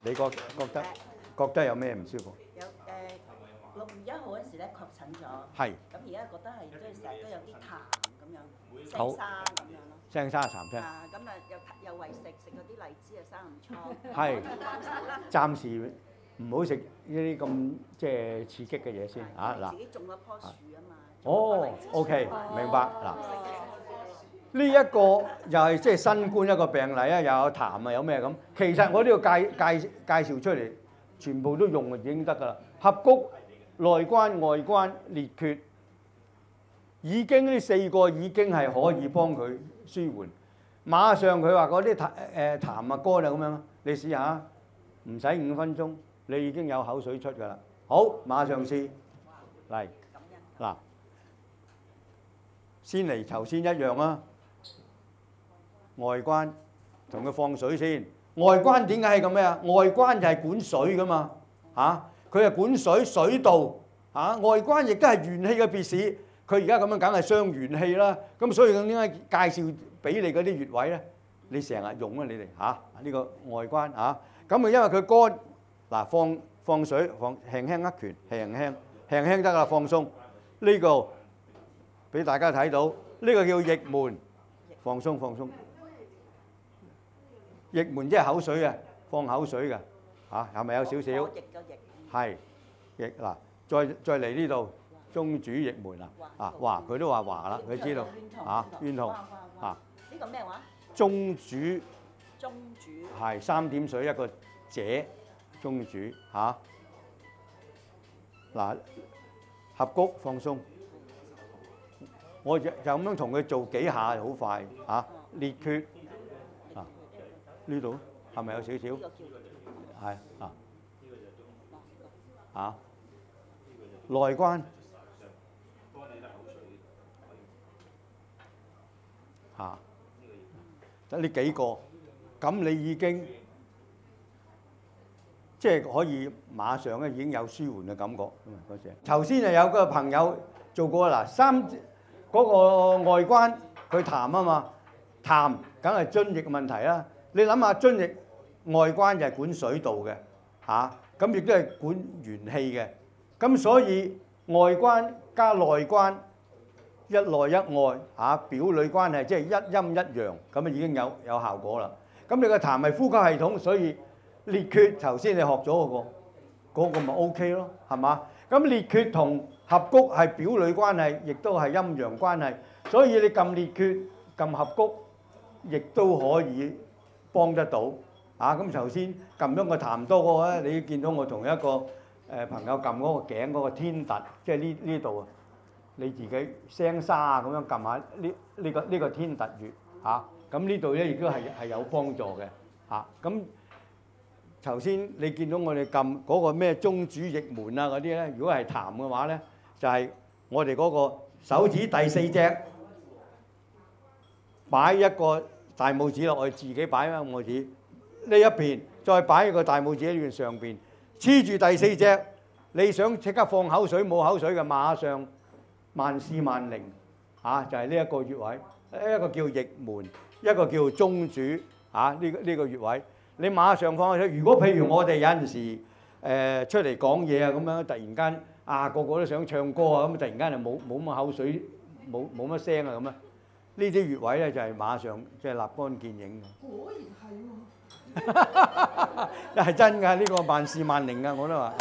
你覺得有咩唔舒服？有6月1號嗰時咧確診咗，係。咁而家覺得係即係成日都有啲痰咁樣，好聲沙咁樣咯。聲沙痰聲。啊，咁啊又為食嗰啲荔枝啊生暗瘡。係。暫時唔好食呢啲咁即係刺激嘅嘢先嚇嗱。自己種咗棵樹啊嘛。哦，OK，明白嗱。呢一個又係即係新冠一個病例啊，又有痰啊，有咩咁？其實我都要介紹出嚟，全部都用已經得㗎啦。合谷、內關、外關、列缺，已經呢4個已經係可以幫佢舒緩。馬上佢話嗰啲痰啊乾啊咁樣，你試下，唔使5分鐘，你已經有口水出㗎啦。好，馬上試嚟嗱，先嚟頭先一樣啊。外關同佢放水先，外關點解係咁咩啊？外關就係管水噶嘛，佢係管水道外關亦都係元氣嘅別市，佢而家咁樣梗係傷元氣啦。咁所以點解介紹俾你嗰啲穴位咧？你成日用啊，你哋呢個外關咁啊，因為佢乾嗱，放水輕輕一拳，輕輕得啦，放鬆呢個俾大家睇到，呢個叫液門，放鬆。液門即係口水啊，放口水嘅係咪有少少？係液嗱，再嚟呢度中主液門哇！佢都話華啦，佢知道冤痛呢個咩話？中主係3點水一個者，中主嗱，合谷放鬆，我就咁樣同佢做幾下就好快列缺。呢度係咪有少少？係內關得呢幾個，咁你已經即係可以馬上咧已經有舒緩嘅感覺。多謝。頭先就有個朋友做過嗱，嗰個外關佢痰啊嘛，痰梗係津液問題啦。你諗下，津液外關就係管水道嘅咁亦都係管元氣嘅。咁所以外關加內關，一內一外表裏關係，即係一陰一陽，咁啊已經有效果啦。咁你個痰係呼吸系統，所以列缺頭先你學咗嗰個咪 OK 咯，係嘛？咁列缺同合谷係表裏關係，亦都係陰陽關係，所以你撳列缺、撳合谷，亦都可以幫得到咁頭先撳咗個痰多嗰個咧，你見到我同一個朋友撳嗰個頸嗰個天突，即係呢度啊，你自己聲沙咁樣撳下呢個天突穴咁呢度咧亦都係有幫助嘅咁頭先你見到我哋撳嗰個咩中主液門啊嗰啲咧，如果係痰嘅話咧，就係我哋嗰個手指第4隻擺一個大拇指落去，自己擺翻拇指呢一邊，再擺一個大拇指喺上邊，黐住第4隻。你想即刻放口水冇口水嘅，馬上萬試萬靈就係呢一個穴位，一個叫液門，一個叫中主呢個穴位。你馬上放口水。如果譬如我哋有陣時出嚟講嘢咁樣，突然間個個都想唱歌咁，突然間就冇乜口水，冇乜聲咁呢啲穴位咧就係馬上即係立竿見影。果然係喎，係真㗎，呢個萬試萬靈㗎，我都話。